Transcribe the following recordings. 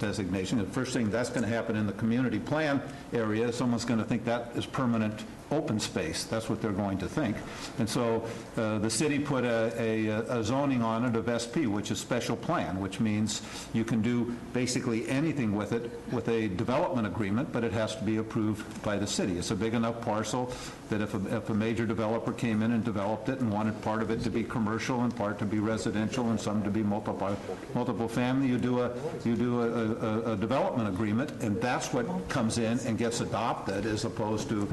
designation. The first thing that's going to happen in the community plan area, someone's going to think that is permanent open space. That's what they're going to think. And so the city put a zoning on it of SP, which is special plan, which means you can do basically anything with it with a development agreement, but it has to be approved by the city. It's a big enough parcel that if a major developer came in and developed it and wanted part of it to be commercial and part to be residential and some to be multiple family, you do a development agreement, and that's what comes in and gets adopted, as opposed to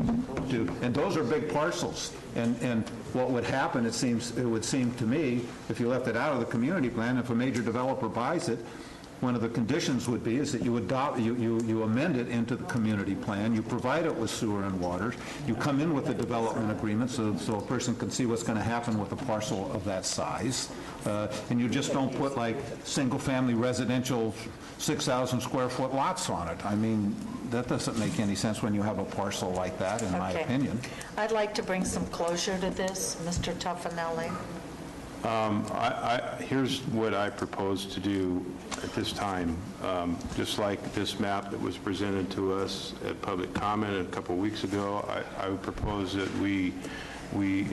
and those are big parcels. And what would happen, it would seem to me, if you left it out of the community plan, if a major developer buys it, one of the conditions would be is that you amend it into the community plan, you provide it with sewer and water, you come in with a development agreement so a person can see what's going to happen with a parcel of that size, and you just don't put like single-family residential 6,000 square foot lots on it. I mean, that doesn't make any sense when you have a parcel like that, in my opinion. I'd like to bring some closure to this, Mr. Tuffanelli. Here's what I propose to do at this time. Just like this map that was presented to us at public comment a couple of weeks ago, I would propose that we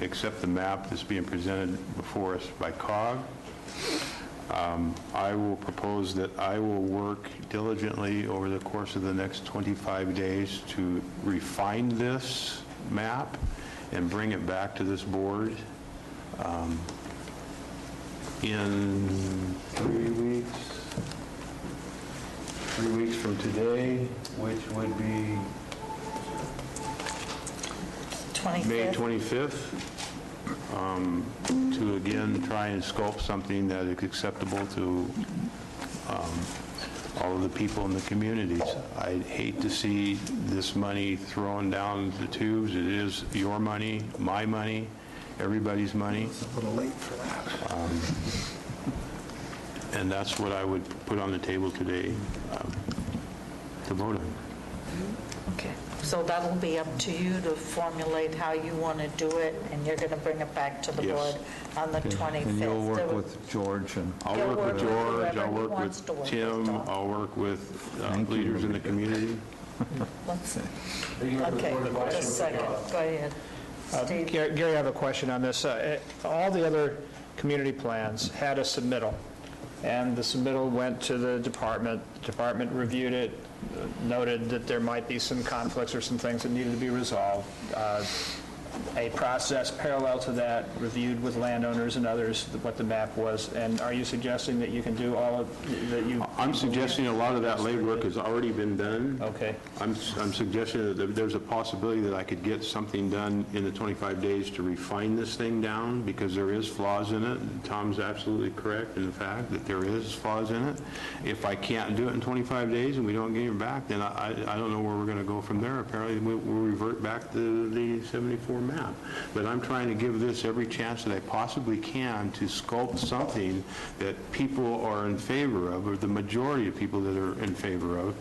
accept the map that's being presented before us by COG. I will propose that I will work diligently over the course of the next 25 days to refine this map and bring it back to this board in 3 weeks from today, which would be 25th. May 25th, to again try and sculpt something that is acceptable to all of the people in the communities. I hate to see this money thrown down the tubes. It is your money, my money, everybody's money. It's a little late for that. And that's what I would put on the table today to vote on. Okay, so that'll be up to you to formulate how you want to do it, and you're going to bring it back to the board on the 25th. And you'll work with George and... I'll work with George, I'll work with Tim, I'll work with leaders in the community. Okay, just a second. Go ahead. Steve. Gary, I have a question on this. All the other community plans had a submittal, and the submittal went to the department. The department reviewed it, noted that there might be some conflicts or some things that needed to be resolved. A process parallel to that, reviewed with landowners and others what the map was. And are you suggesting that you can do all of that? I'm suggesting a lot of that legwork has already been done. Okay. I'm suggesting that there's a possibility that I could get something done in the 25 days to refine this thing down, because there is flaws in it. And Tom's absolutely correct in the fact that there is flaws in it. If I can't do it in 25 days and we don't get it back, then I don't know where we're going to go from there. Apparently we'll revert back to the 74 map. But I'm trying to give this every chance that I possibly can to sculpt something that people are in favor of, or the majority of people that are in favor of,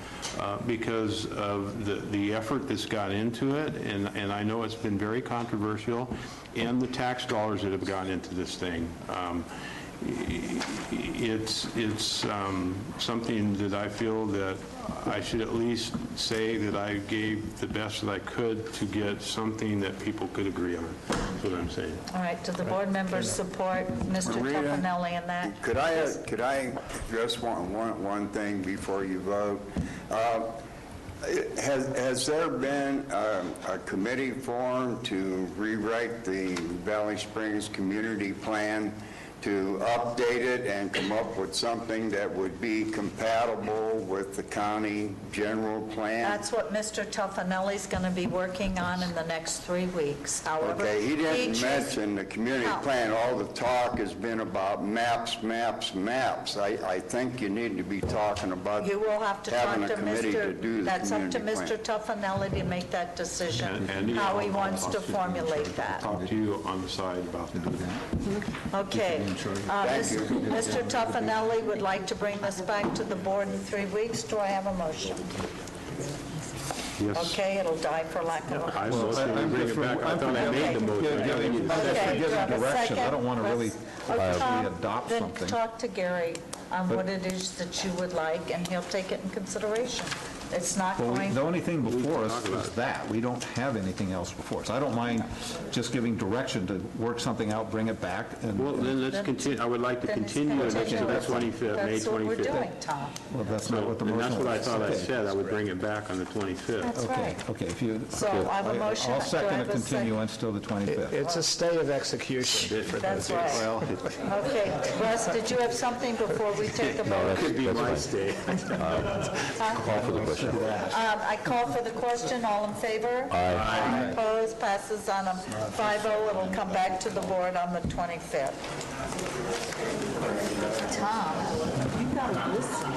because of the effort that's gone into it, and I know it's been very controversial, and the tax dollars that have gone into this thing. It's something that I feel that I should at least say that I gave the best that I could to get something that people could agree on. That's what I'm saying. All right, do the board members support Mr. Tuffanelli in that? Could I address one thing before you vote? Has there been a committee formed to rewrite the Valley Springs community plan, to update it and come up with something that would be compatible with the county general plan? That's what Mr. Tuffanelli's going to be working on in the next 3 weeks. However, okay, he didn't mention the community plan. All the talk has been about maps, maps, maps. I think you need to be talking about you will have to talk to Mr. That's up to Mr. Tuffanelli to make that decision, how he wants to formulate that. Talk to you on the side about that. Okay. Mr. Tuffanelli would like to bring this back to the board in 3 weeks. Do I have a motion? Yes. Okay, it'll die for lack of a motion. I bring it back. I thought I made the motion. Okay, Direction. I don't want to really Tom, adopt then something. talk to Gary. on what it is that you would like, and he'll take it in consideration. It's not Well, going... the only thing before us is that. We don't have anything else before us. I don't mind just giving direction to work something out, bring it back, and... Well, then let's continue, I would like to Then it's continue it to the continued. 25th, May 25th. That's what we're doing, Tom. Well, that's not what the motion was. And that's what I thought I Okay. said, I would bring it back on the 25th. That's Okay, right. okay, if you... So okay, I have a motion. I'll Do I second a have a second? continuance till the 25th. It's a stay of execution. That's right. Okay, Russ, did you have something before we take a vote? Could be my state. Call for the question. I call for the question. All in favor? Aye. Opposed? Passes on a 5-0. It'll come back to the board on the 25th. Tom, you got to listen.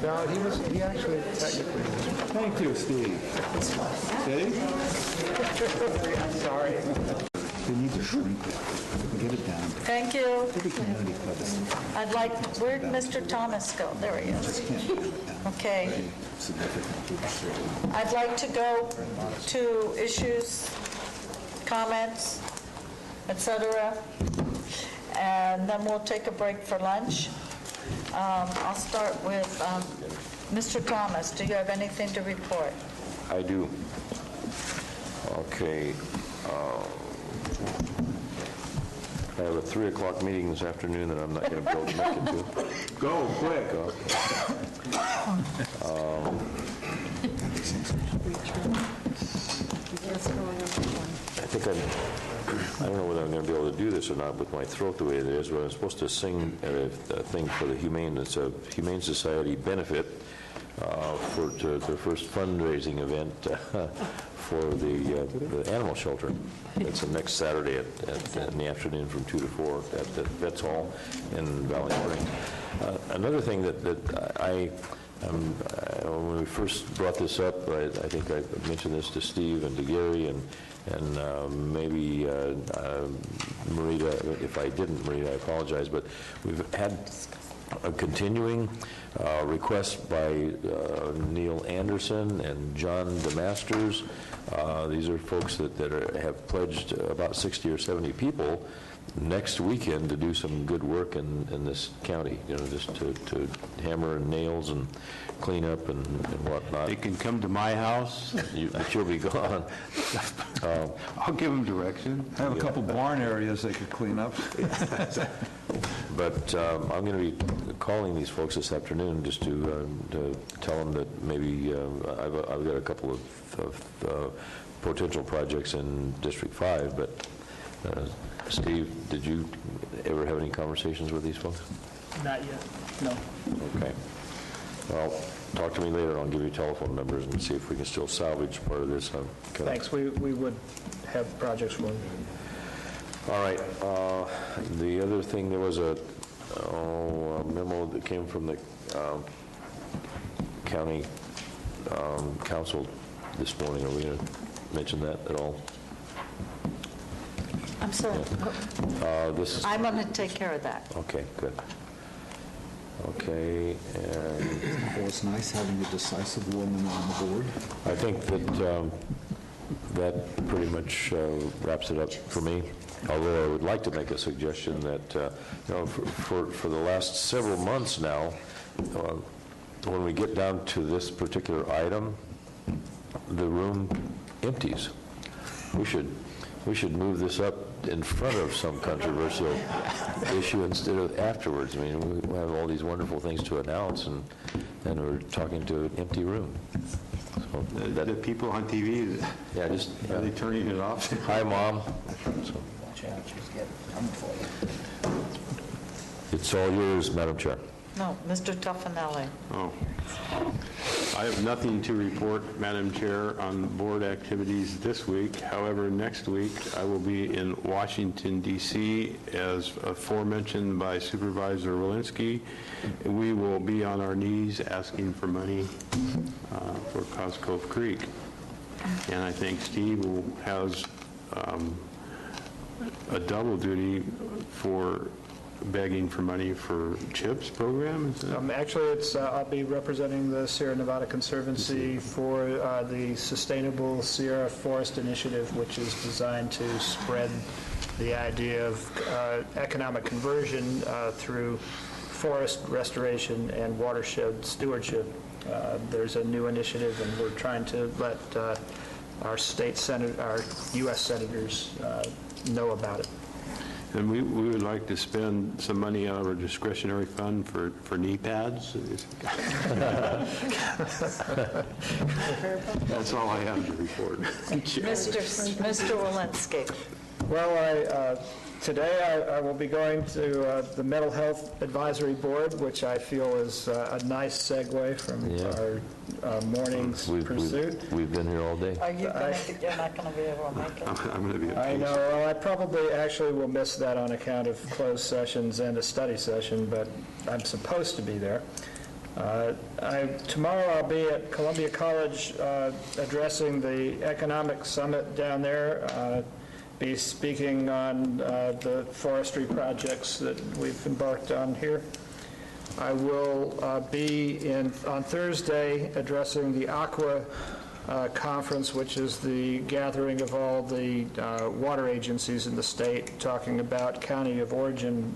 No, he actually technically... Thank you, Steve. Steve? Sorry. We need to shrink it. Get it down. Thank you. The community club is I'd like, where'd Mr. Thomas go? There he is. Okay. significant. I'd like to go to issues, comments, etc., and then we'll take a break for lunch. I'll start with Mr. Thomas. Do you have anything to report? I do. Okay. I have a 3 o'clock meeting this afternoon that I'm not going to be able to make it to. Go, quick. I don't know whether I'm going to be able to do this or not with my throat the way it is, but I'm supposed to sing a thing for the It's a Humane Society benefit for their first fundraising event for the animal shelter. It's next Saturday in the afternoon from 2 to 4 at the Vets Hall in Valley Springs. Another thing that when we first brought this up, I think I mentioned this to Steve and to Gary and maybe Marita. If I didn't, Marita, I apologize. But we've had a continuing request by Neil Anderson and John DeMasters. These are folks that have pledged about 60 or 70 people next weekend to do some good work in this county, just to hammer and nails and clean up and whatnot. They can come to my house. But you'll be gone. I'll give them direction. I have a couple barn areas they could clean up. But I'm going to be calling these folks this afternoon just to tell them that maybe I've got a couple of potential projects in District 5, but Steve, did you ever have any conversations with these folks? Not yet, no. Okay. Well, talk to me later. I'll give you telephone numbers and see if we can still salvage part of this. Thanks, we would have projects for them. All right. The other thing, there was a memo that came from the county council this morning. Are we going to mention that at all? I'm sorry. I'm going to take care of that. Okay, good. Okay, and Well, it's nice having a decisive woman on the board. I think that that pretty much wraps it up for me. Although I would like to make a suggestion that, for the last several months now, when we get down to this particular item, the room empties. We should move this up in front of some controversial issue instead of afterwards. I mean, we have all these wonderful things to announce, and we're talking to an empty room. So The people on TV, yeah, just are they turning it off? hi, Mom. So, it's all yours, Madam Chair. No, Mr. Tuffanelli. Oh. I have nothing to report, Madam Chair, on board activities this week. However, next week, I will be in Washington, D.C., as aforementioned by Supervisor Walensky. We will be on our knees asking for money for Coscove Creek. And I think Steve has a double duty for begging for money for CHIPS program? Actually, I'll be representing the Sierra Nevada Conservancy for the Sustainable Sierra Forest Initiative, which is designed to spread the idea of economic conversion through forest restoration and watershed stewardship. There's a new initiative, and we're trying to let our U.S. senators know about it. And we would like to spend some money out of our discretionary fund for knee pads. That's all I have to report. Mr. Walensky. Well, today I will be going to the Mental Health Advisory Board, which I feel is a nice segue from our morning's pursuit. We've been here all day. Are you going to, you're not going to be able to make it? I'm going to be I know, well, I probably actually will miss that on account of closed sessions and a study session, but I'm supposed to be there. Tomorrow I'll be at Columbia College addressing the Economic Summit down there, be speaking on the forestry projects that we've embarked on here. I will be on Thursday addressing the Aqua Conference, which is the gathering of all the water agencies in the state, talking about county of origin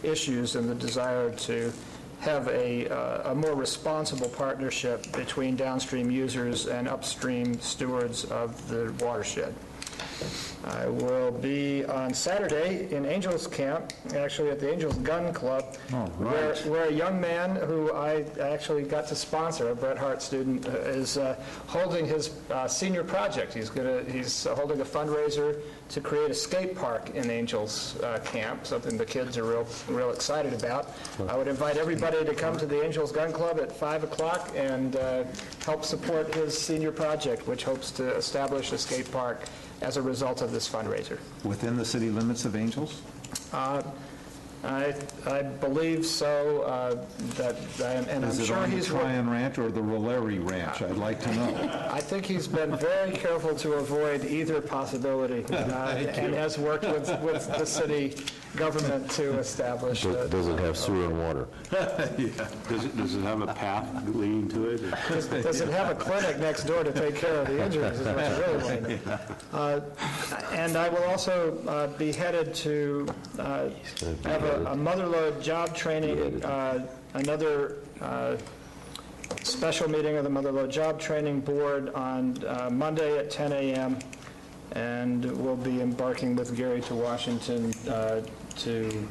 issues and the desire to have a more responsible partnership between downstream users and upstream stewards of the watershed. I will be on Saturday in Angels Camp, actually at the Angels Gun Club, where a young man who I actually got to sponsor, a Bret Hart student, is holding his senior project. He's holding a fundraiser to create a skate park in Angels Camp, something the kids are real excited about. I would invite everybody to come to the Angels Gun Club at 5 o'clock and help support his senior project, which hopes to establish a skate park as a result of this fundraiser. Within the city limits of Angels? I believe so, and I'm Is it sure on the he's... Tryon Ranch or the Roleri Ranch? I'd like to know. I think he's been very careful to avoid either possibility, and has worked with the city government to establish... Does it have sewer and water? Does it have a path leading to it? Does it have a clinic next door to take care of the injuries, is what you really want to know. And I will also be headed to have a motherlode job training, another special meeting of the Motherlode Job Training Board on Monday at 10 a.m., and we'll be embarking with Gary to Washington to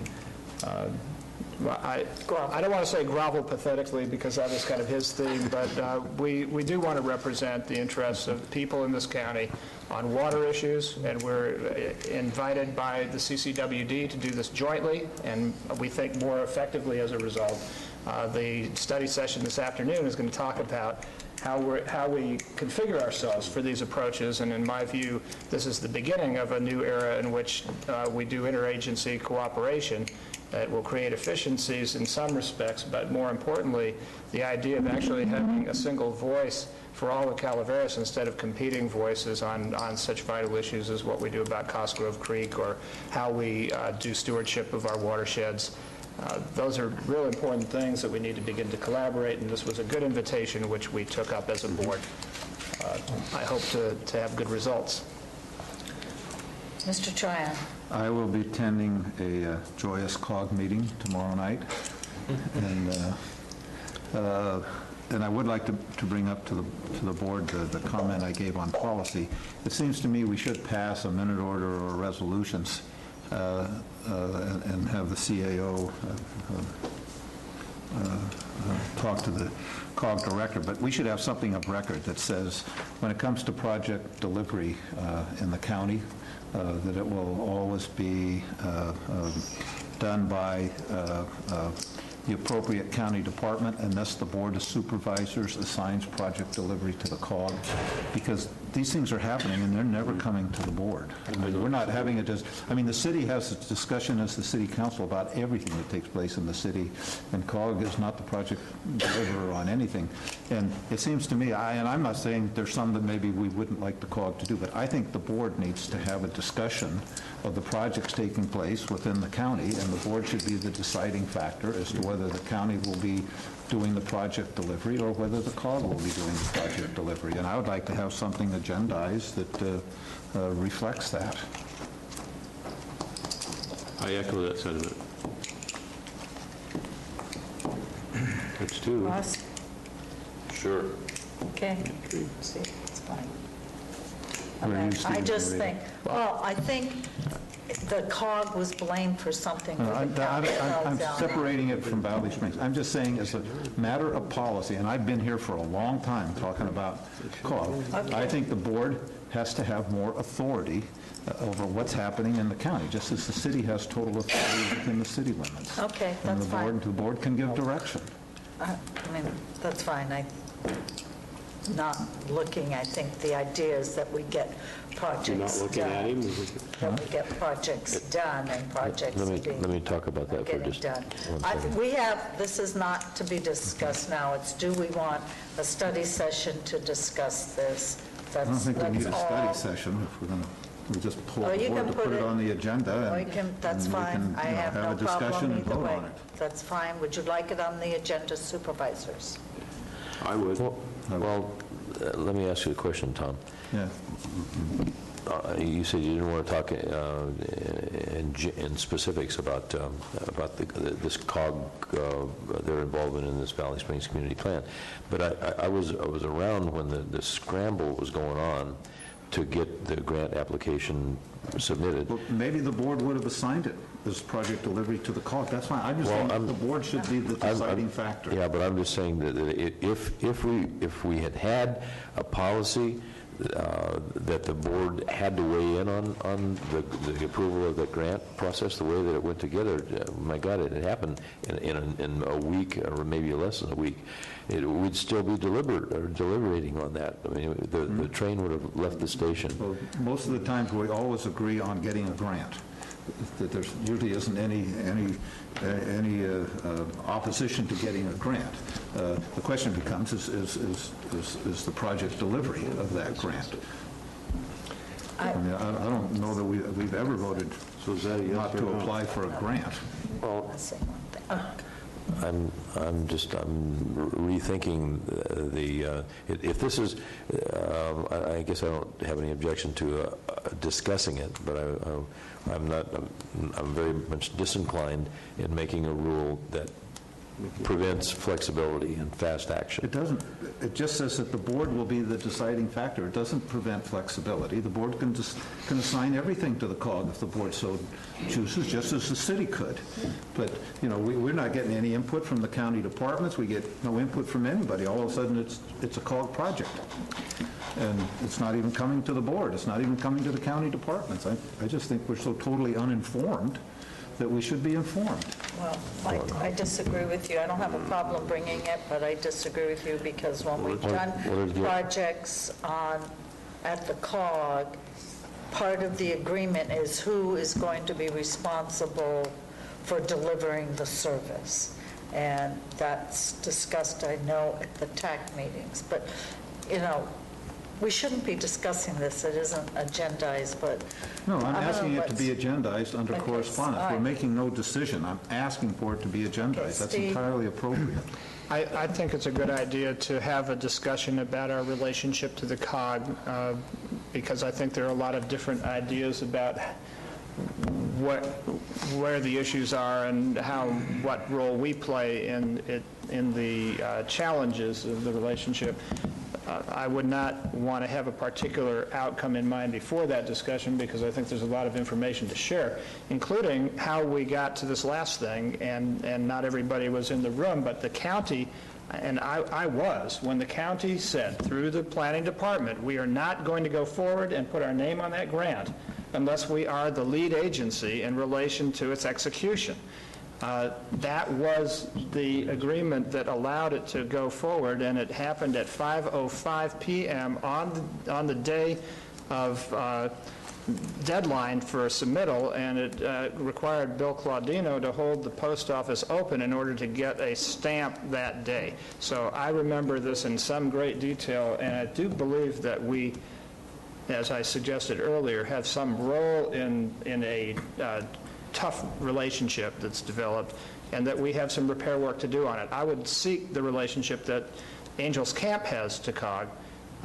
I don't want to say grovel pathetically, because that was kind of his theme, but we do want to represent the interests of people in this county on water issues, and we're invited by the CCWD to do this jointly, and we think more effectively as a result. The study session this afternoon is going to talk about how we configure ourselves for these approaches, and in my view, this is the beginning of a new era in which we do interagency cooperation that will create efficiencies in some respects, but more importantly, the idea of actually having a single voice for all of Calaveras instead of competing voices on such vital issues as what we do about Cosgrove Creek or how we do stewardship of our watersheds. Those are real important things that we need to begin to collaborate, and this was a good invitation which we took up as a board. I hope to have good results. Mr. Tryon. I will be attending a joyous COG meeting tomorrow night, and I would like to bring up to the board the comment I gave on policy. It seems to me we should pass a minute order or resolutions and have the CAO talk to the COG director, but we should have something of record that says when it comes to project delivery in the county, that it will always be done by the appropriate county department, unless the Board of Supervisors assigns project delivery to the COG, because these things are happening and they're never coming to the board. I mean, we're not having it as, I mean, the city has a discussion as the city council about everything that takes place in the city, and COG is not the project deliverer on anything. And it seems to me, and I'm not saying there's some that maybe we wouldn't like the COG to do, but I think the board needs to have a discussion of the projects taking place within the county, and the board should be the deciding factor as to whether the county will be doing the project delivery or whether the COG will be doing the project delivery. And I would like to have something agendized that reflects that. I echo that sentiment. That's two. Ross? Sure. Okay. See, it's fine. What do you, I Stephen, just think? think, well, I think the COG was blamed for something that I'm the county fell I'm down on. separating it from Valley Springs. I'm just saying as a matter of policy, and I've been here for a long time talking about COG, I think the board has to have more authority over what's happening in the county, just as the city has total authority within the city limits. Okay, And that's fine. the board can give direction. I mean, that's fine. Not looking, I think the idea is that we get projects You're done. not looking at him? That we get projects done and projects Let me talk about that for getting just done. one second. We have, this is not to be discussed now, it's do we want a study session to discuss this? I don't think we need a That's study all. session if we're going to, we just pull Oh, the you board can to put it on the agenda. We can, that's and we fine. can, I you know, have no a discussion problem and either vote way. on it. That's fine. Would you like it on the agenda, supervisors? I would. Well, let me ask you a question, Tom. Yeah. You said you didn't want to talk in specifics about this COG, their involvement in this Valley Springs Community Plan. But I was around when the scramble was going on to get the grant application submitted. Well, maybe the board would have assigned it, this project delivery to the COG. That's fine. I just Well, think the board should be the deciding factor. Yeah, but I'm just saying that if we had a policy that the board had to weigh in on the approval of the grant process, the way that it went together, my God, it happened in a week or maybe less than a week. We'd still be deliberating on that. I mean, the train would have left the station. Well, most of the times, we always agree on getting a grant. That there usually isn't any opposition to getting a grant. The question becomes, is the project delivery of that grant? I mean, I don't know that we've ever voted not to apply for a grant. Well, I'll say one thing. I'm rethinking if this is, I guess I don't have any objection to discussing it, but I'm very much disinclined in making a rule that prevents flexibility and fast action. It doesn't, it just says that the board will be the deciding factor. It doesn't prevent flexibility. The board can assign everything to the COG if the board so chooses, just as the city could. But, you know, we're not getting any input from the county departments. We get no input from anybody. All of a sudden, it's a COG project. And it's not even coming to the board. It's not even coming to the county departments. I just think we're so totally uninformed that we should be informed. Well, I disagree with you. I don't have a problem bringing it, but I disagree with you because when we've done projects at the COG, part of the agreement is who is going to be responsible for delivering the service. And that's discussed, I know, at the TAC meetings. But, you know, we shouldn't be discussing this. It isn't agendized, but... No, I'm asking it to be agendized under Okay, correspondence. all We're right. making no decision. I'm asking for it to be agendized. Okay, That's Steve. entirely appropriate. I think it's a good idea to have a discussion about our relationship to the COG, because I think there are a lot of different ideas about where the issues are and what role we play in the challenges of the relationship. I would not want to have a particular outcome in mind before that discussion because I think there's a lot of information to share, including how we got to this last thing, and not everybody was in the room, but the county, and I was, when the county said through the planning department, we are not going to go forward and put our name on that grant unless we are the lead agency in relation to its execution. That was the agreement that allowed it to go forward, and it happened at 5:05 p.m. on the day of deadline for submittal, and it required Bill Claudino to hold the post office open in order to get a stamp that day. So I remember this in some great detail, and I do believe that we, as I suggested earlier, have some role in a tough relationship that's developed, and that we have some repair work to do on it. I would seek the relationship that Angels Camp has to COG,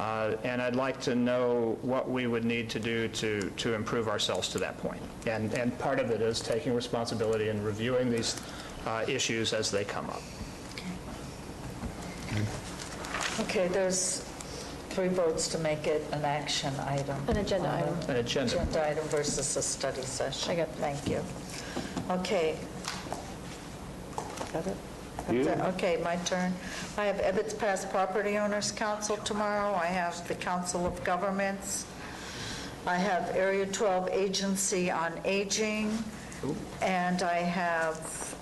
and I'd like to know what we would need to do to improve ourselves to that point. And part of it is taking responsibility and reviewing these issues as they come up. Okay, there's 3 votes to make it an action item. An agenda item. An agenda. Agenda item versus a study session. I got that. Thank you. Okay. Got it? That's it? Okay, my turn. I have Ebbets Pass Property Owners Council tomorrow. I have the Council of Governments. I have Area 12 Agency on Aging. And I have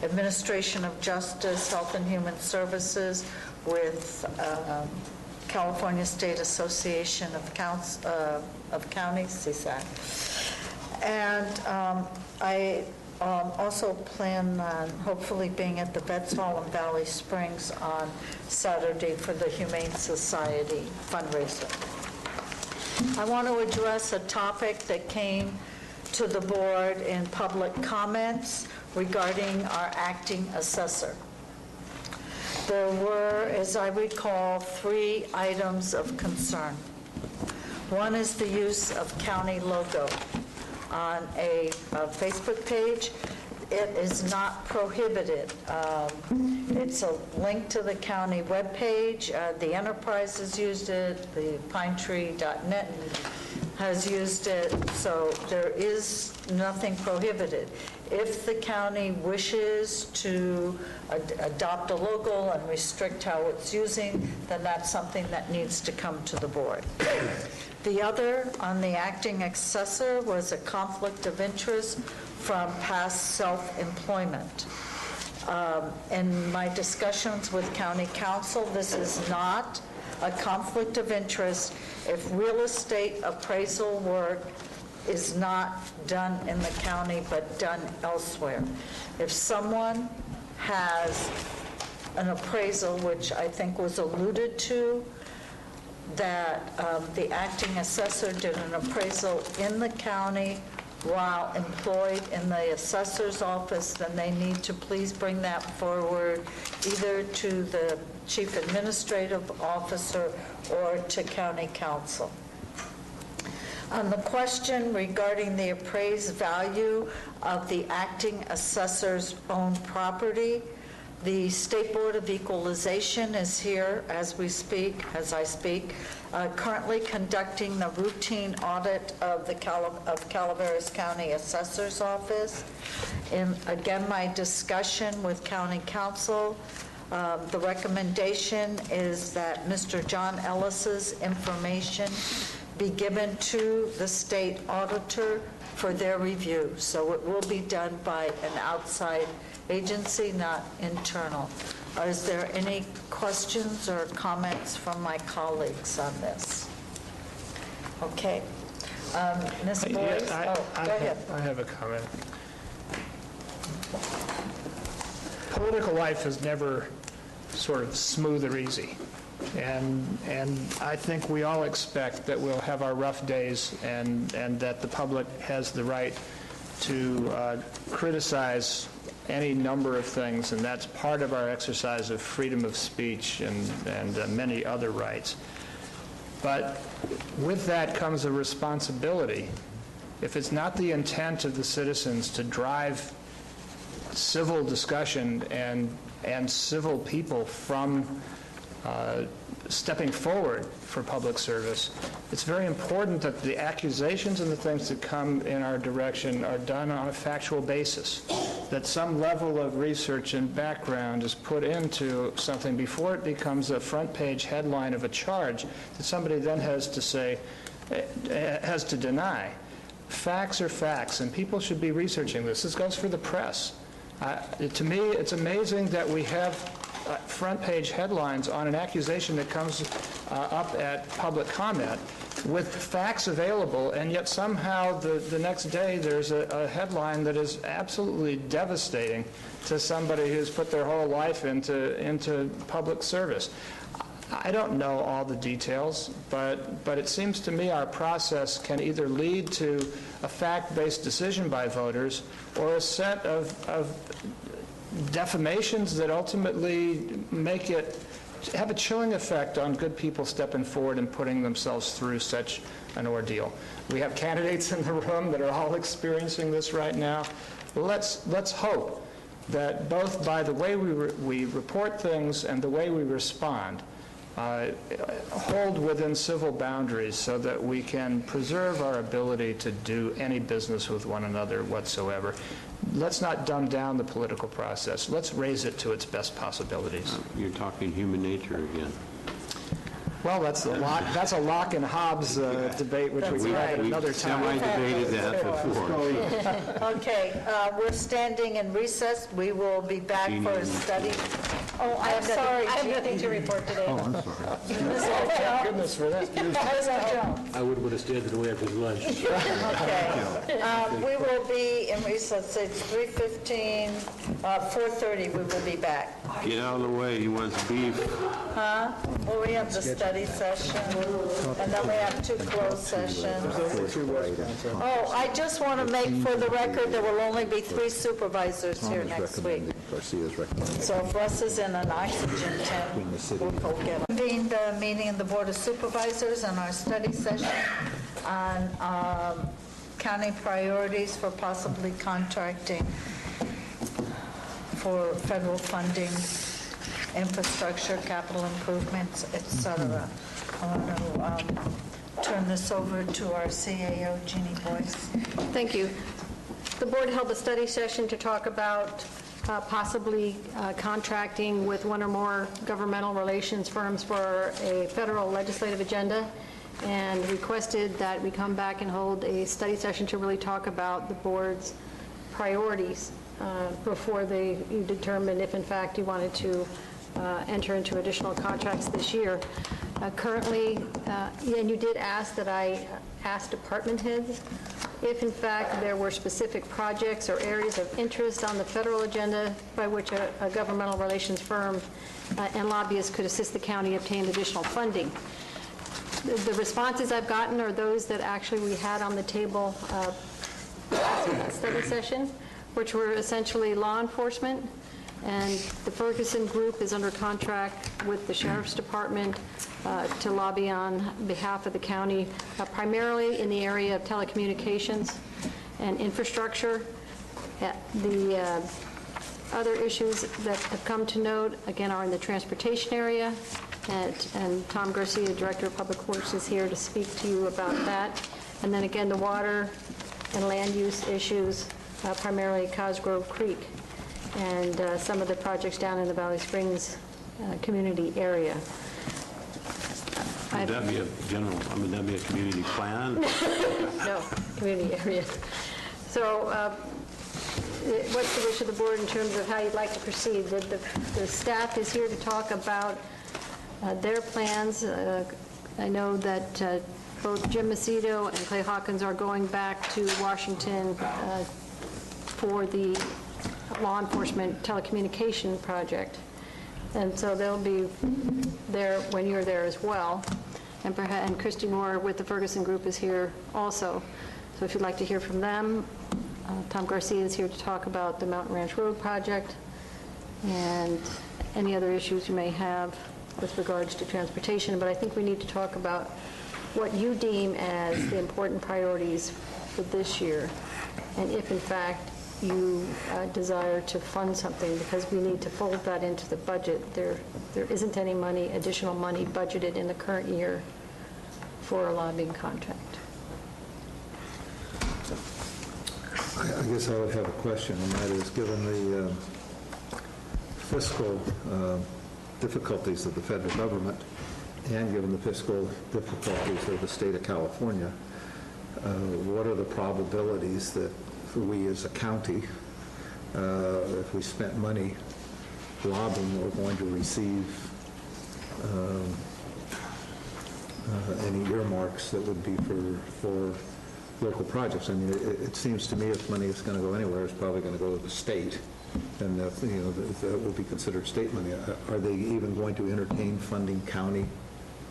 Administration of Justice, Health and Human Services with California State Association of Counties, CSAC. And I also plan on hopefully being at the Betts-Hall in Valley Springs on Saturday for the Humane Society fundraiser. I want to address a topic that came to the board in public comments regarding our acting assessor. There were, as I recall, 3 items of concern. One is the use of county logo on a Facebook page. It is not prohibited. It's a link to the county webpage. The Enterprise has used it. The pinetree.net has used it. So there is nothing prohibited. If the county wishes to adopt a logo and restrict how it's using, then that's something that needs to come to the board. The other, on the acting assessor, was a conflict of interest from past self-employment. In my discussions with county council, this is not a conflict of interest if real estate appraisal work is not done in the county but done elsewhere. If someone has an appraisal, which I think was alluded to, that the acting assessor did an appraisal in the county while employed in the assessor's office, then they need to please bring that forward either to the chief administrative officer or to county council. On the question regarding the appraised value of the acting assessor's own property, the State Board of Equalization is here as I speak, currently conducting the routine audit of the Calaveras County Assessor's Office. And again, my discussion with County Council, the recommendation is that Mr. John Ellis's information be given to the state auditor for their review. So it will be done by an outside agency, not internal. Is there any questions or comments from my colleagues on this? Okay. Ms. Boyce? Go ahead. I have a comment. Political life is never sort of smooth or easy. And I think we all expect that we'll have our rough days and that the public has the right to criticize any number of things, and that's part of our exercise of freedom of speech and many other rights. But with that comes a responsibility. If it's not the intent of the citizens to drive civil discussion and civil people from stepping forward for public service, it's very important that the accusations and the things that come in our direction are done on a factual basis, that some level of research and background is put into something before it becomes a front page headline of a charge that somebody then has to deny. Facts are facts, and people should be researching this. This goes for the press. To me, it's amazing that we have front-page headlines on an accusation that comes up at public comment with facts available, and yet somehow the next day there's a headline that is absolutely devastating to somebody who's put their whole life into public service. I don't know all the details, but it seems to me our process can either lead to a fact-based decision by voters or a set of defamations that ultimately have a chilling effect on good people stepping forward and putting themselves through such an ordeal. We have candidates in the room that are all experiencing this right now. Let's hope that both by the way we report things and the way we respond, hold within civil boundaries so that we can preserve our ability to do any business with one another whatsoever. Let's not dumb down the political process. Let's raise it to its best possibilities. You're talking human nature again. Well, that's a Locke and Hobbes debate, which we had at another time. Semi-debated that before. Okay, we're standing in recess. We will be back for a study. Oh, I'm sorry. I have nothing to report today. Oh, I'm sorry. Thank goodness for that. I wouldn't want to stand in the way of his lunch. Okay. We will be in recess, it's 3:15, 4:30 we will be back. Get out of the way, he wants beef. Well, we have the study session, and then we have 2 closed sessions. Oh, I just want to make for the record, there will only be 3 supervisors here next week. Garcia's recommending. So if Russ is in an oxygen tent, we'll go get him. Convene the meeting of the Board of Supervisors and our study session on county priorities for possibly contracting for federal funding, infrastructure, capital improvements, et cetera. I want to turn this over to our CAO, Jeannie Boyce. Thank you. The board held a study session to talk about possibly contracting with one or more governmental relations firms for a federal legislative agenda, and requested that we come back and hold a study session to really talk about the board's priorities before you determine if in fact you wanted to enter into additional contracts this year. Currently, and you did ask that I ask department heads if in fact there were specific projects or areas of interest on the federal agenda by which a governmental relations firm and lobbyists could assist the county obtain additional funding. The responses I've gotten are those that actually we had on the table last study session, which were essentially law enforcement, and the Ferguson Group is under contract with the Sheriff's Department to lobby on behalf of the county, primarily in the area of telecommunications and infrastructure. The other issues that have come to note, again, are in the transportation area, and Tom Garcia, Director of Public Works, is here to speak to you about that. And then again, the water and land use issues, primarily Cosgrove Creek, and some of the projects down in the Valley Springs community area. Would that be a general, would that be a community plan? No, community area. So what's the wish of the board in terms of how you'd like to proceed? The staff is here to talk about their plans. I know that both Jim Macedo and Clay Hawkins are going back to Washington for the law enforcement telecommunication project. And so they'll be there when you're there as well. And Christy Moore with the Ferguson Group is here also. So if you'd like to hear from them, Tom Garcia is here to talk about the Mountain Ranch Road project and any other issues you may have with regards to transportation. But I think we need to talk about what you deem as the important priorities for this year, and if in fact you desire to fund something, because we need to fold that into the budget. There isn't any money, additional money budgeted in the current year for a lobbying contract. I guess I would have a question, and that is, given the fiscal difficulties of the federal government and given the fiscal difficulties of the state of California, what are the probabilities that we as a county, if we spent money lobbying, we're going to receive any earmarks that would be for local projects? I mean, it seems to me if money is going to go anywhere, it's probably going to go to the state, and that will be considered state money. Are they even going to entertain funding county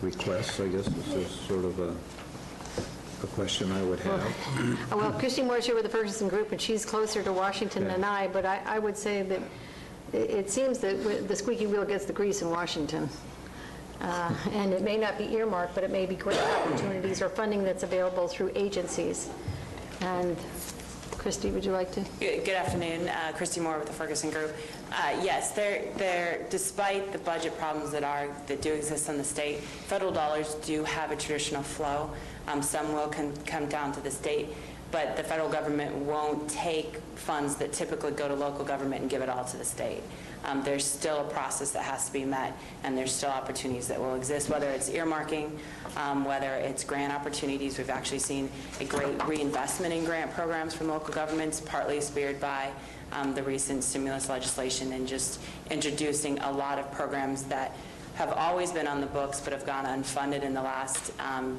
requests? I guess this is sort of a question I would have. Well, Christy Moore's here with the Ferguson Group, and she's closer to Washington than I, but I would say that it seems that the squeaky wheel gets the grease in Washington. And it may not be earmarked, but it may be grant opportunities or funding that's available through agencies. And Christy, would you like to? Good afternoon, Christy Moore with the Ferguson Group. Yes, despite the budget problems that do exist in the state, federal dollars do have a traditional flow. Some will come down to the state, but the federal government won't take funds that typically go to local government and give it all to the state. There's still a process that has to be met, and there's still opportunities that will exist, whether it's earmarking, whether it's grant opportunities. We've actually seen a great reinvestment in grant programs from local governments, partly speared by the recent stimulus legislation and just introducing a lot of programs that have always been on the books but have gone unfunded in the last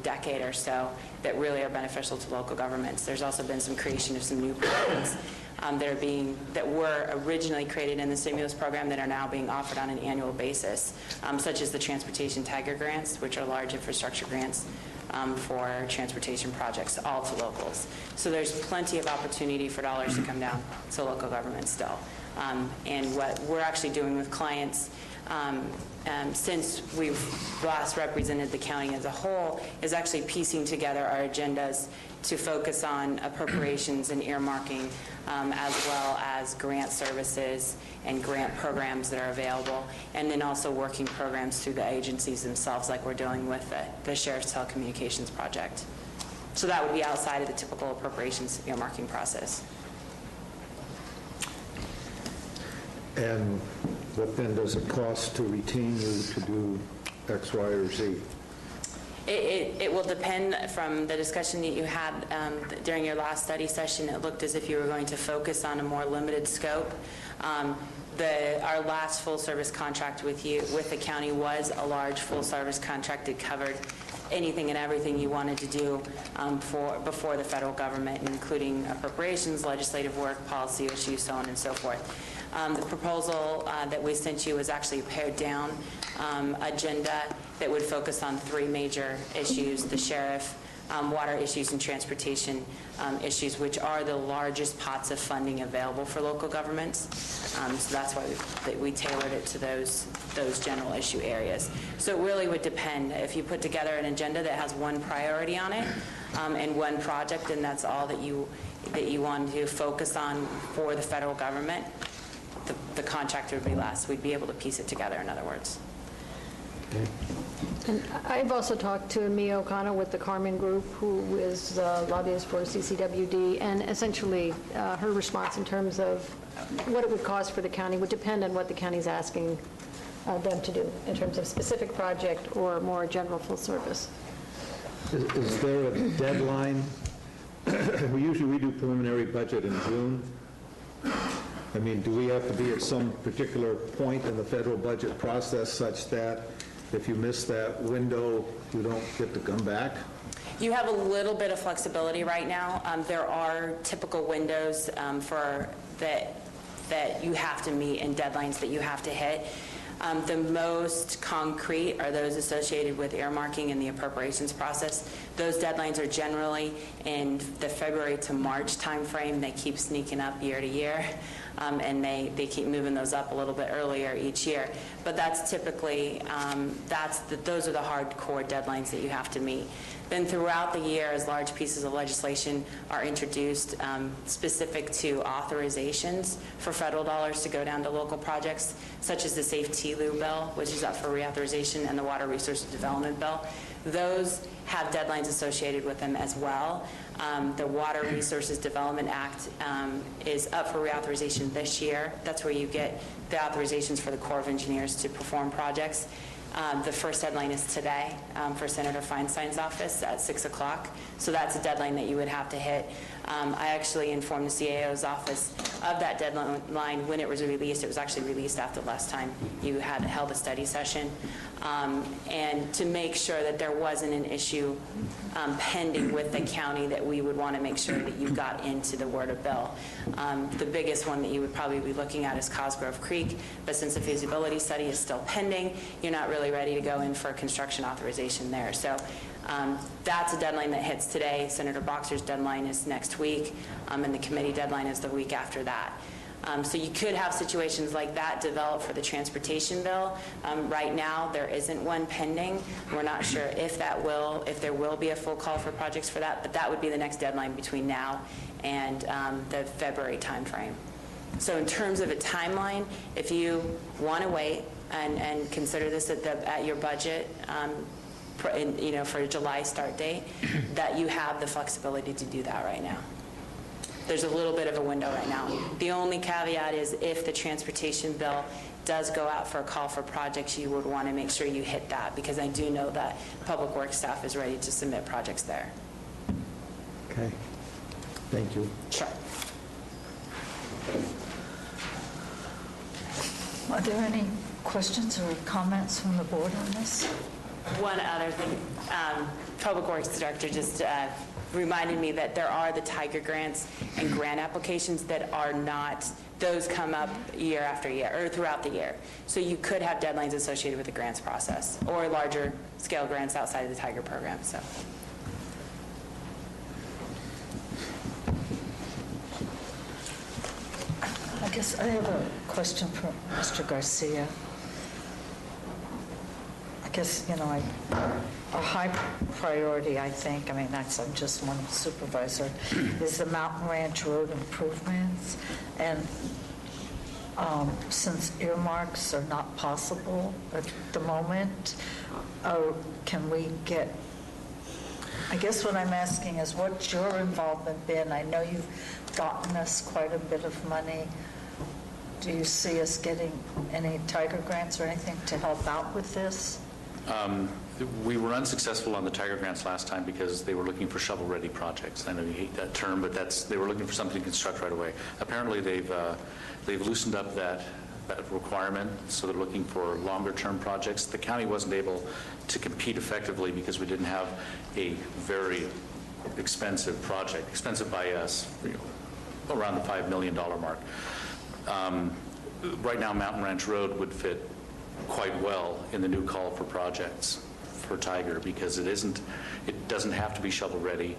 decade or so that really are beneficial to local governments. There's also been some creation of some new programs that were originally created in the stimulus program that are now being offered on an annual basis, such as the Transportation Tiger Grants, which are large infrastructure grants for transportation projects, all to locals. So there's plenty of opportunity for dollars to come down to local government still. And what we're actually doing with clients since we've last represented the county as a whole is actually piecing together our agendas to focus on appropriations and earmarking, as well as grant services and grant programs that are available, and then also working programs through the agencies themselves, like we're doing with the Sheriff's Telecommunications Project. So that would be outside of the typical appropriations earmarking process. And what then does it cost to retain you to do X, Y, or Z? It will depend from the discussion that you had during your last study session. It looked as if you were going to focus on a more limited scope. Our last full-service contract with the county was a large full-service contract that covered anything and everything you wanted to do before the federal government, including appropriations, legislative work, policy issues, so on and so forth. The proposal that we sent you was actually a pared-down agenda that would focus on three major issues: the sheriff, water issues, and transportation issues, which are the largest pots of funding available for local governments. So that's why we tailored it to those general issue areas. So it really would depend. If you put together an agenda that has one priority on it and one project, and that's all that you want to focus on for the federal government, the contract would be less. We'd be able to piece it together, in other words. And I've also talked to Mia O'Connor with the Carmen Group, who is lobbyist for CCWD, and essentially her response in terms of what it would cost for the county would depend on what the county's asking them to do in terms of specific project or more general full service. Is there a deadline? We do preliminary budget in June. I mean, do we have to be at some particular point in the federal budget process such that if you miss that window, you don't get to come back? You have a little bit of flexibility right now. There are typical windows that you have to meet and deadlines that you have to hit. The most concrete are those associated with earmarking and the appropriations process. Those deadlines are generally in the February to March timeframe. They keep sneaking up year to year, and they keep moving those up a little bit earlier each year. But that's typically, those are the hardcore deadlines that you have to meet. Then throughout the year, as large pieces of legislation are introduced specific to authorizations for federal dollars to go down to local projects, such as the Safe TLU bill, which is up for reauthorization, and the Water Resources Development bill, those have deadlines associated with them as well. The Water Resources Development Act is up for reauthorization this year. That's where you get the authorizations for the Corps of Engineers to perform projects. The first deadline is today for Senator Feinstein's office at 6 o'clock. So that's a deadline that you would have to hit. I actually informed the CAO's office of that deadline when it was released. It was actually released after the last time you had held a study session. And to make sure that there wasn't an issue pending with the county that we would want to make sure that you got into the Word of Bill. The biggest one that you would probably be looking at is Cosgrove Creek, but since the feasibility study is still pending, you're not really ready to go in for construction authorization there. So that's a deadline that hits today. Senator Boxer's deadline is next week, and the committee deadline is the week after that. So you could have situations like that develop for the transportation bill. Right now, there isn't one pending. We're not sure if there will be a full call for projects for that, but that would be the next deadline between now and the February timeframe. So in terms of a timeline, if you want to wait and consider this at your budget, for a July start date, that you have the flexibility to do that right now. There's a little bit of a window right now. The only caveat is if the transportation bill does go out for a call for projects, you would want to make sure you hit that, because I do know that Public Works staff is ready to submit projects there. Okay. Thank you. Sure. Are there any questions or comments from the board on this? One other thing, Public Works Director just reminded me that there are the Tiger grants and grant applications that are not, those come up year after year, or throughout the year. So you could have deadlines associated with the grants process, or larger scale grants outside of the Tiger program, so. I guess I have a question for Mr. Garcia. I guess, a high priority, I think, I'm just one supervisor, is the Mountain Ranch Road improvements. And since earmarks are not possible at the moment, can we get, I guess what I'm asking is, what's your involvement been? I know you've gotten us quite a bit of money. Do you see us getting any Tiger grants or anything to help out with this? We were unsuccessful on the Tiger grants last time because they were looking for shovel-ready projects. I know you hate that term, but they were looking for something to construct right away. Apparently, they've loosened up that requirement, so they're looking for longer-term projects. The county wasn't able to compete effectively because we didn't have a very expensive project, expensive by us, around the $5 million mark. Right now, Mountain Ranch Road would fit quite well in the new call for projects for Tiger, because it doesn't have to be shovel ready.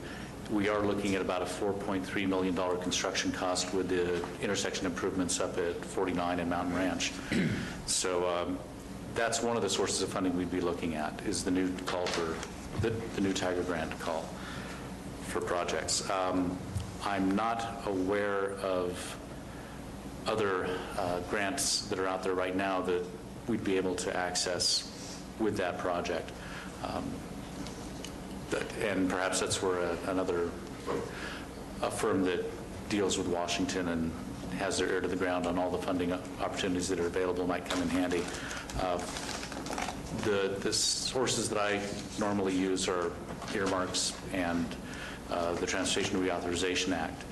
We are looking at about a $4.3 million construction cost with the intersection improvements up at 49 and Mountain Ranch. So that's one of the sources of funding we'd be looking at, is the new call for the new Tiger grant call for projects. I'm not aware of other grants that are out there right now that we'd be able to access with that project. And perhaps that's where a firm that deals with Washington and has their ear to the ground on all the funding opportunities that are available might come in handy. The sources that I normally use are earmarks and the Transportation Reauthorization Act.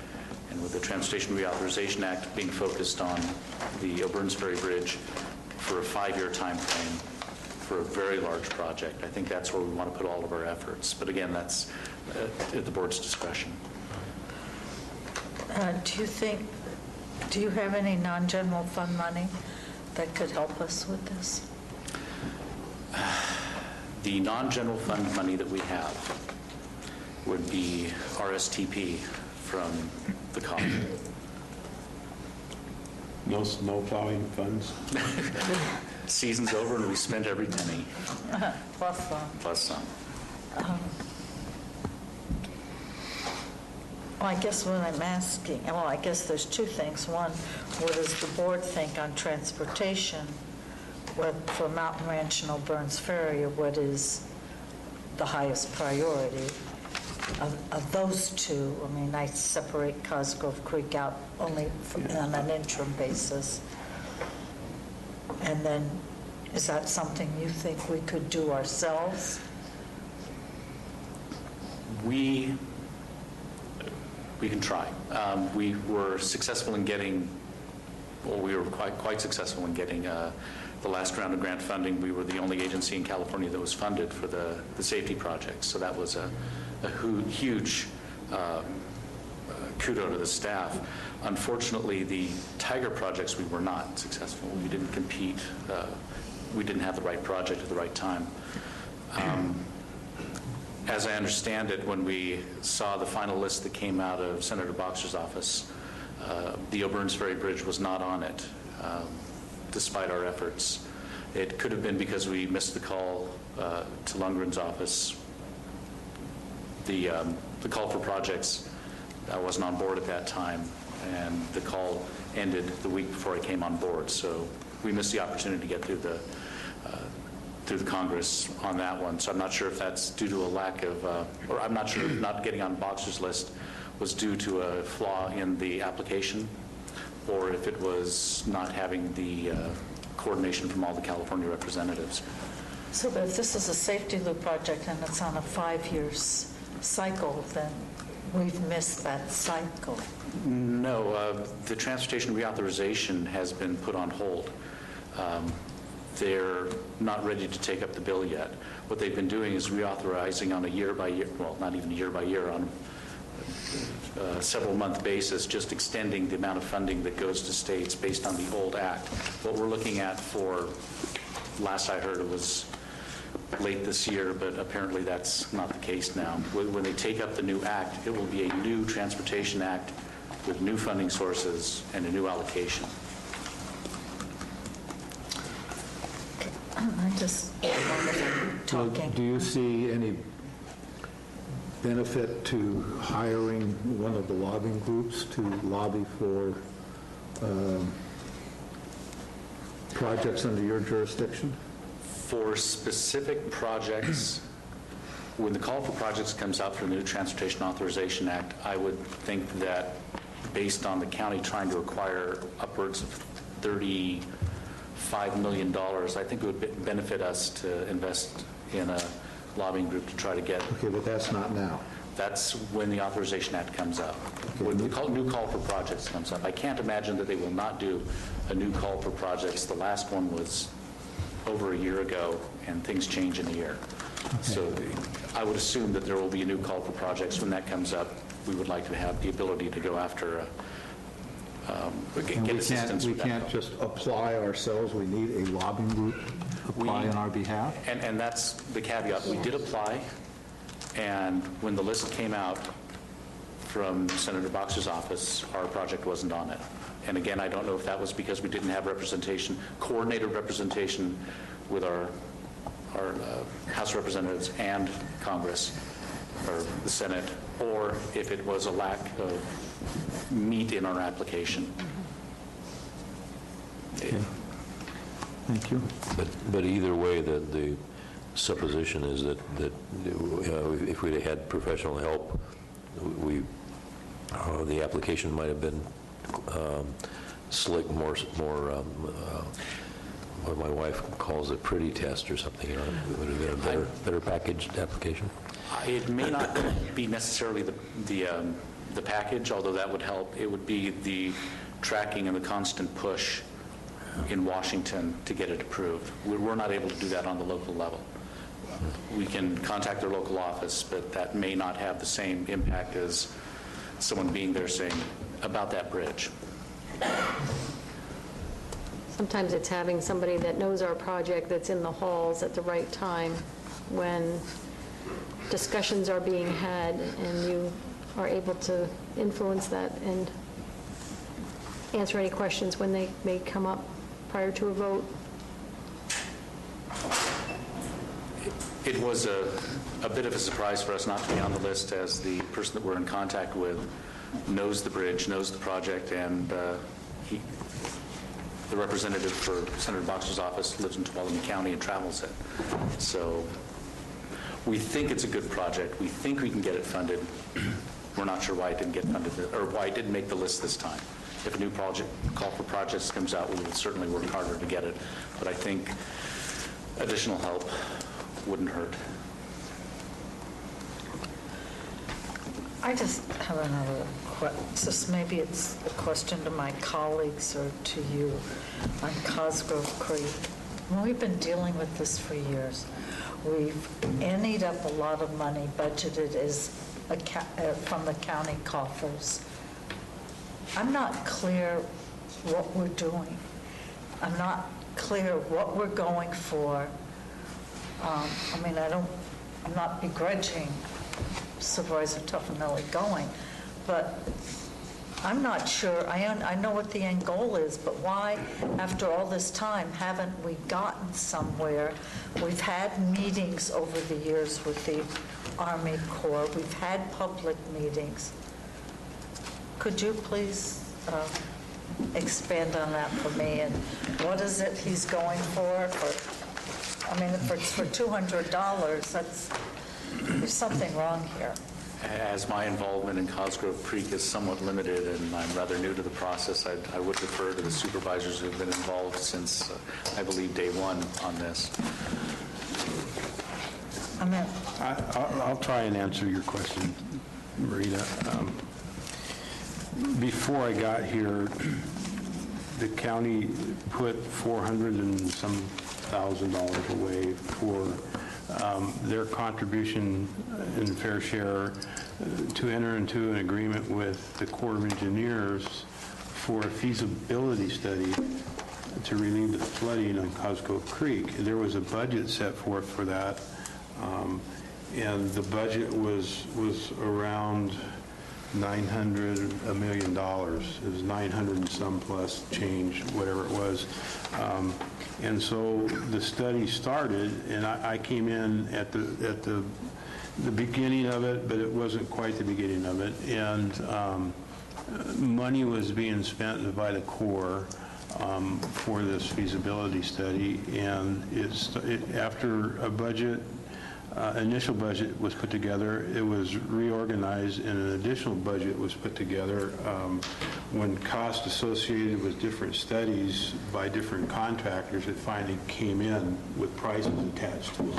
And with the Transportation Reauthorization Act being focused on the Burns Ferry Bridge for a 5-year time frame for a very large project, I think that's where we want to put all of our efforts. But again, that's at the board's discretion. Do you have any non-general fund money that could help us with this? The non-general fund money that we have would be RSTP from the COG. No snow plowing funds? Season's over and we spent every penny. Plus some. Plus some. Well, I guess what I'm asking, I guess there's two things. One, what does the board think on transportation for Mountain Ranch and Old Burns Ferry? What is the highest priority of those two? I separate Cosgrove Creek out only on an interim basis. And then, is that something you think we could do ourselves? We can try. We were successful in getting, we were quite successful in getting the last round of grant funding. We were the only agency in California that was funded for the safety projects. So that was a huge kudo to the staff. Unfortunately, the Tiger projects, we were not successful. We didn't compete. We didn't have the right project at the right time. As I understand it, when we saw the final list that came out of Senator Boxer's office, The O'Burns Ferry Bridge was not on it, despite our efforts. It could have been because we missed the call to Lundgren's office. The call for projects, I wasn't on board at that time, and the call ended the week before I came on board. So we missed the opportunity to get through the Congress on that one. So I'm not sure if that's due to a lack of, or I'm not sure if not getting on Boxer's list was due to a flaw in the application, or if it was not having the coordination from all the California representatives. So but if this is a safety loop project and it's on a 5-year cycle, then we've missed that cycle. No, the transportation reauthorization has been put on hold. They're not ready to take up the bill yet. What they've been doing is reauthorizing on a year-by-year, well, not even year-by-year, on a several-month basis, just extending the amount of funding that goes to states based on the old act. What we're looking at for, last I heard, it was late this year, but apparently that's not the case now. When they take up the new act, it will be a new transportation act with new funding sources and a new allocation. I just talking. Do you see any benefit to hiring one of the lobbying groups to lobby for projects under your jurisdiction? For specific projects, when the call for projects comes out for the new Transportation Authorization Act, I would think that based on the county trying to acquire upwards of $35 million, I think it would benefit us to invest in a lobbying group to try to get. Okay, but that's not now. That's when the Authorization Act comes up. When the new call for projects comes up. I can't imagine that they will not do a new call for projects. The last one was over a year ago, and things change in a year. Okay. So I would assume that there will be a new call for projects. When that comes up, we would like to have the ability to go after, get assistance with that. We can't just apply ourselves. We need a lobbying group apply on our behalf? And that's the caveat. We did apply, and when the list came out from Senator Boxer's office, our project wasn't on it. And again, I don't know if that was because we didn't have representation, coordinated representation with our House representatives and Congress, or the Senate, or if it was a lack of meat in our application. Okay. Thank you. But either way, the supposition is that if we'd had professional help, the application might have been slick, more what my wife calls a pretty test or something. It would have been a better packaged application. It may not be necessarily the package, although that would help. It would be the tracking and the constant push in Washington to get it approved. We're not able to do that on the local level. We can contact their local office, but that may not have the same impact as someone being there saying about that bridge. Sometimes it's having somebody that knows our project that's in the halls at the right time when discussions are being had and you are able to influence that and answer any questions when they may come up prior to a vote. It was a bit of a surprise for us not to be on the list, as the person that we're in contact with knows the bridge, knows the project, and the representative for Senator Boxer's office lives in Tuolumne County and travels it. So we think it's a good project. We think we can get it funded. We're not sure why it didn't get funded, or why it didn't make the list this time. If a new project call for projects comes out, we will certainly work harder to get it. But I think additional help wouldn't hurt. I just have another question. Maybe it's a question to my colleagues or to you on Cosgrove Creek. We've been dealing with this for years. We've ended up a lot of money budgeted as from the county coffers. I'm not clear what we're doing. I'm not clear what we're going for. I'm not begrudging Supervisor Tuffanelli going, but I'm not sure, I know what the end goal is, but why, after all this time, haven't we gotten somewhere? We've had meetings over the years with the Army Corps, we've had public meetings. Could you please expand on that for me, and what is it he's going for? I mean, if it's for $200, there's something wrong here. As my involvement in Cosgrove Creek is somewhat limited and I'm rather new to the process, I would defer to the supervisors who have been involved since, I believe, day one on this. I'll try and answer your question, Marita. Before I got here, the county put $400 and some thousand away for their contribution in fair share to enter into an agreement with the Corps of Engineers for a feasibility study to relieve the flooding on Cosgrove Creek. There was a budget set forth for that, and the budget was around $900 million. It was 900 and some plus change, whatever it was. And so the study started, and I came in at the beginning of it, but it wasn't quite the beginning of it. And money was being spent by the Corps for this feasibility study, and after a budget. Initial budget was put together, it was reorganized, and an additional budget was put together when costs associated with different studies by different contractors, it finally came in with prices attached to it.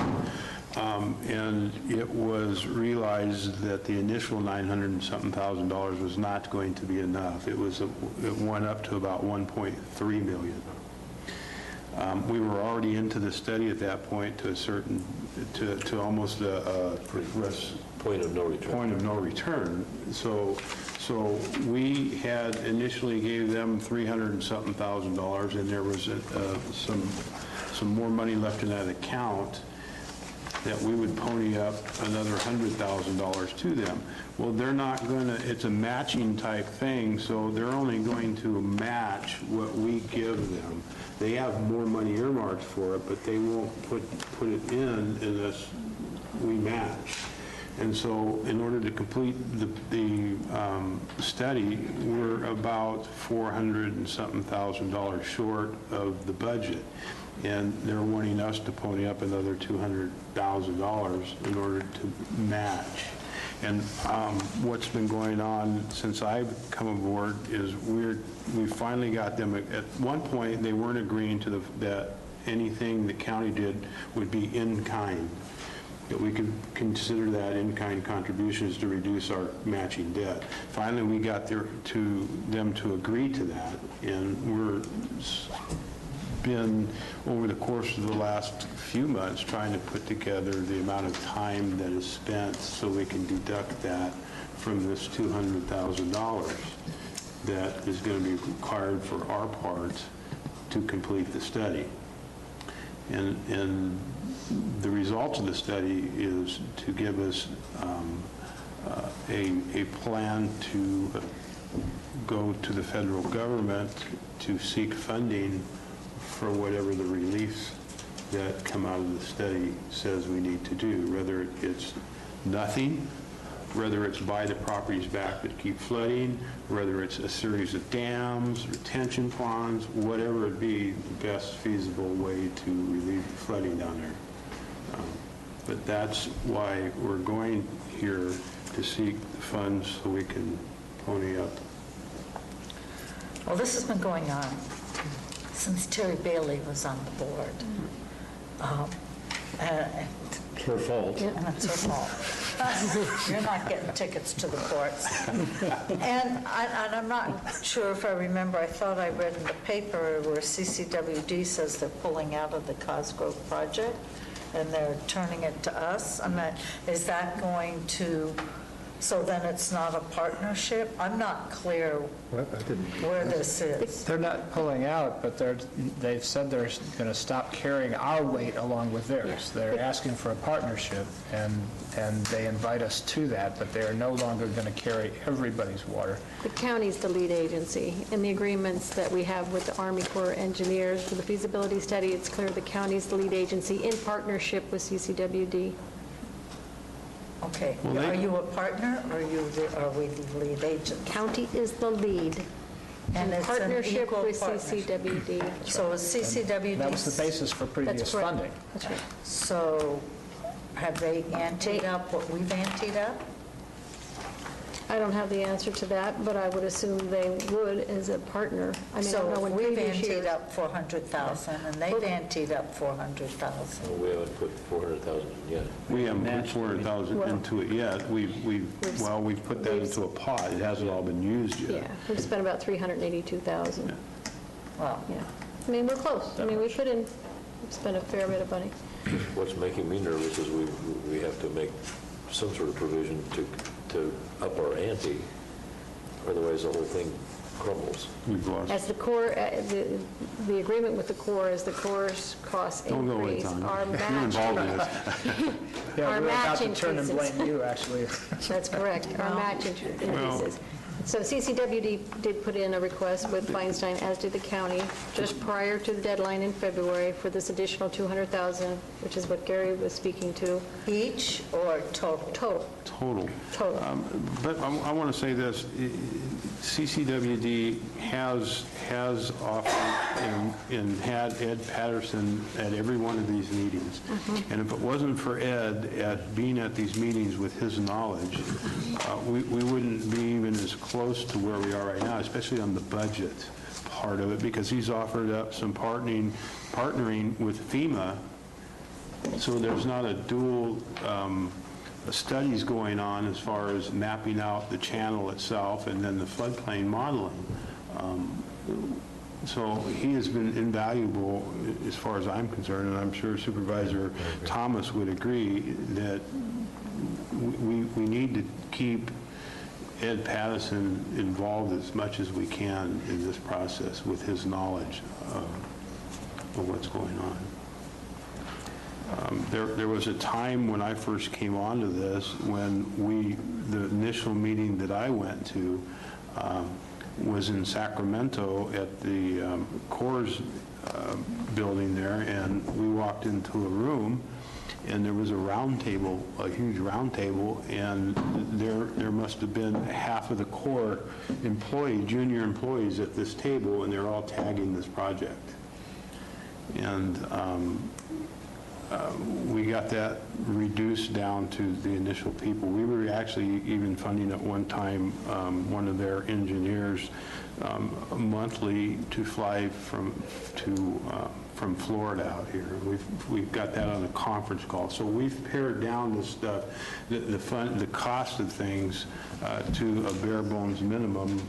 And it was realized that the initial $900 and something thousand was not going to be enough. It went up to about $1.3 million. We were already into the study at that point to almost a Point of no return. Point of no return. So we had initially gave them $300 and something thousand, and there was some more money left in that account that we would pony up another $100,000 to them. Well, they're not going to, it's a matching type thing, so they're only going to match what we give them. They have more money earmarked for it, but they won't put it in unless we match. And so in order to complete the study, we're about $400 and something thousand short of the budget. And they're wanting us to pony up another $200,000 in order to match. And what's been going on since I've come aboard is we finally got them. At one point, they weren't agreeing to that anything the county did would be in kind, that we could consider that in-kind contributions to reduce our matching debt. Finally, we got them to agree to that, and been over the course of the last few months trying to put together the amount of time that is spent so we can deduct that from this $200,000 that is going to be required for our part to complete the study. And the results of the study is to give us a plan to go to the federal government to seek funding for whatever the reliefs that come out of the study says we need to do, whether it's nothing, whether it's buy the properties back that keep flooding, whether it's a series of dams, retention ponds, whatever it be, the best feasible way to relieve the flooding down there. But that's why we're going here to seek the funds so we can pony up. Well, this has been going on since Terry Bailey was on the board. It's her fault. And it's her fault. You're not getting tickets to the courts. And I'm not sure if I remember, I thought I read in the paper where CCWD says they're pulling out of the Cosgrove project and they're turning it to us. Is that going to So then it's not a partnership? I'm not clear where this is. They're not pulling out, but they've said they're going to stop carrying our weight along with theirs. They're asking for a partnership, and they invite us to that, but they're no longer going to carry everybody's water. The county's the lead agency. In the agreements that we have with the Army Corps of Engineers for the feasibility study, it's clear the county's the lead agency in partnership with CCWD. Okay, are you a partner, or are we the lead agent? County is the lead. And in it's an partnership equal with partnership. CCWD. So is CCWD... That was the basis for previous That's correct. funding. That's right. So have they anteed up what we've anteed up? I don't have the answer to that, but I would assume they would as a partner. I mean, I don't know So in if we've previous anteed years. up 400,000, and they've anteed up 400,000. Well, we haven't put 400,000 yet. We haven't put 400,000 into it yet. We've put that into a pot. It hasn't all been used yet. Yeah, we've spent about 382,000. Well, Yeah. I mean, we're close. I mean, we've spent a fair bit of money. What's making me nervous is we have to make some sort of provision to up our ante, otherwise the whole thing crumbles. We've lost. As the Corps, the agreement with the Corps is the Corps' cost Don't go away, increase. Tanya. Our You're involved in match, this. Yeah, Our we're about match to turn and increases. blame you, actually. that's correct, our match increases. So CCWD did put in a request with Feinstein, as did the county, just prior to the deadline in February for this additional 200,000, which is what Gary was speaking to. each or total? Total. Total. But I want to say this, CCWD has offered and had Ed Patterson at every one of these meetings. And if it wasn't for Ed being at these meetings with his knowledge, we wouldn't be even as close to where we are right now, especially on the budget part of it, because he's offered up some partnering with FEMA, so there's not a dual studies going on as far as mapping out the channel itself and then the floodplain modeling. So he has been invaluable as far as I'm concerned, and I'm sure Supervisor Thomas would agree that we need to keep Ed Patterson involved as much as we can in this process with his knowledge of what's going on. There was a time when I first came onto this when the initial meeting that I went to was in Sacramento at the Corps building there, and we walked into a room and there was a round table, a huge round table, and there must have been half of the Corps junior employees at this table, and they're all tagging this project. And we got that reduced down to the initial people. We were actually even funding at one time one of their engineers monthly to fly from Florida out here. We've got that on a conference call. So we've pared down the stuff, the cost of things to a bare bones minimum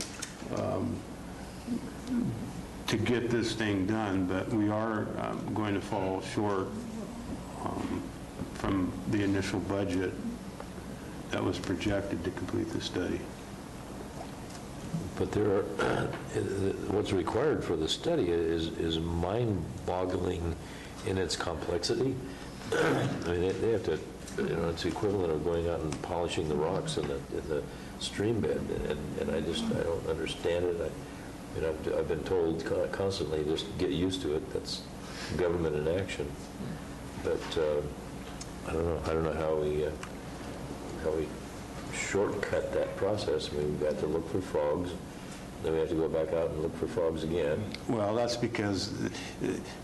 to get this thing done, but we are going to fall short from the initial budget that was projected to complete the study. But there are, what's required for the study is mind-boggling in its complexity. I mean, they have to, it's the equivalent of going out and polishing the rocks in the stream bed, and I don't understand it. I've been told constantly, just get used to it. That's government in action. But I don't know how we shortcut that process. I mean, we've got to look for frogs, then we have to go back out and look for frogs again. Well, that's because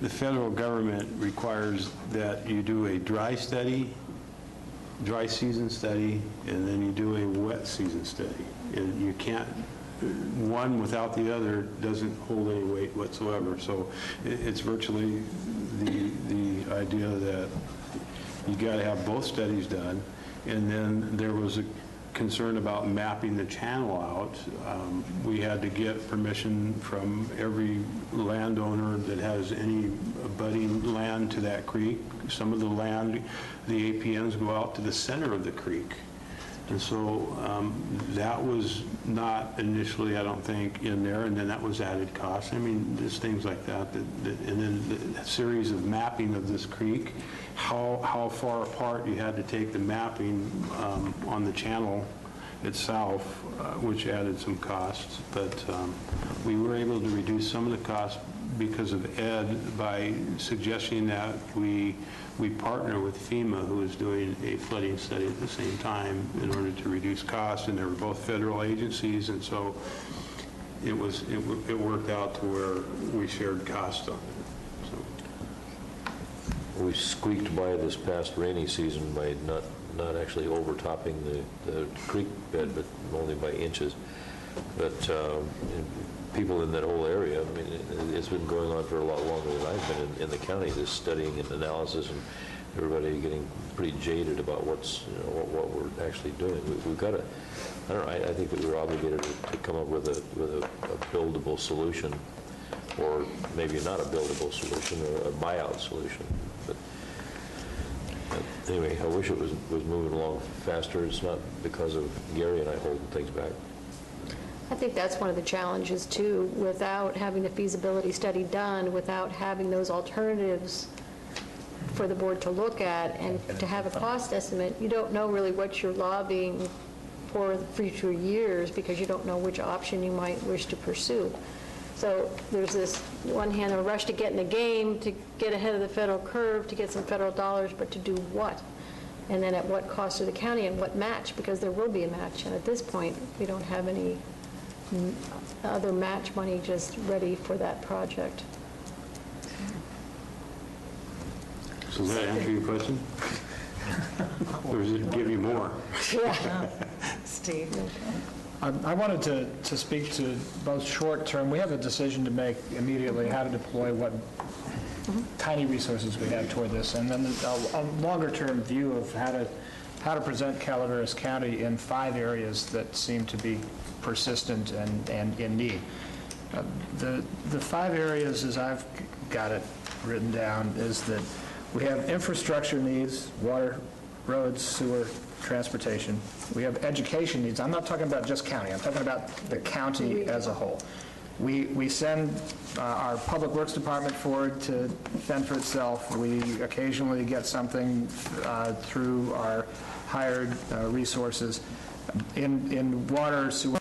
the federal government requires that you do a dry season study, and then you do a wet season study. And you can't, one without the other doesn't hold any weight whatsoever. So it's virtually the idea that you got to have both studies done. And then there was a concern about mapping the channel out. We had to get permission from every landowner that has any abutting land to that creek. Some of the land, the APNs go out to the center of the creek And so that was not initially, I don't think, in there, and then that was added cost. I mean, there's things like that, and then the series of mapping of this creek, how far apart you had to take the mapping on the channel itself, which added some costs. But we were able to reduce some of the costs because of Ed by suggesting that we partner with FEMA, who is doing a flooding study at the same time in order to reduce costs, and they were both federal agencies, and so it worked out to where we shared costs on it. So. We squeaked by this past rainy season by not actually overtopping the creek bed, but only by inches. But people in that whole area, I mean, it's been going on for a lot longer than I've been in the county, this studying and analysis, and everybody getting pretty jaded about what we're actually doing. We've got to, I don't know, I think that we're obligated to come up with a buildable solution, or maybe not a buildable solution, or a buyout solution. But anyway, I wish it was moving along faster. It's not because of Gary and I holding things back. I think that's one of the challenges, too, without having the feasibility study done, without having those alternatives for the board to look at and to have a cost estimate. You don't know really what you're lobbying for the future years because you don't know which option you might wish to pursue. So there's this, one hand, a rush to get in the game, to get ahead of the federal curve, to get some federal dollars, but to do what? And then at what cost to the county and what match? Because there will be a match. And at this point, we don't have any other match money just ready for that project. So does that answer your question? Or does it give you more? Yeah. Steve? I wanted to speak to both short-term. We have a decision to make immediately how to deploy what tiny resources we have toward this, and then a longer-term view of how to present Calaveras County in 5 areas that seem to be persistent and in need. The 5 areas, as I've got it written down, is that we have infrastructure needs: water, roads, sewer, transportation. We have education needs. I'm not talking about just county. I'm talking about the county as a whole. We send our Public Works Department forward to fend for itself. We occasionally get something through our hired resources. In water, sewer,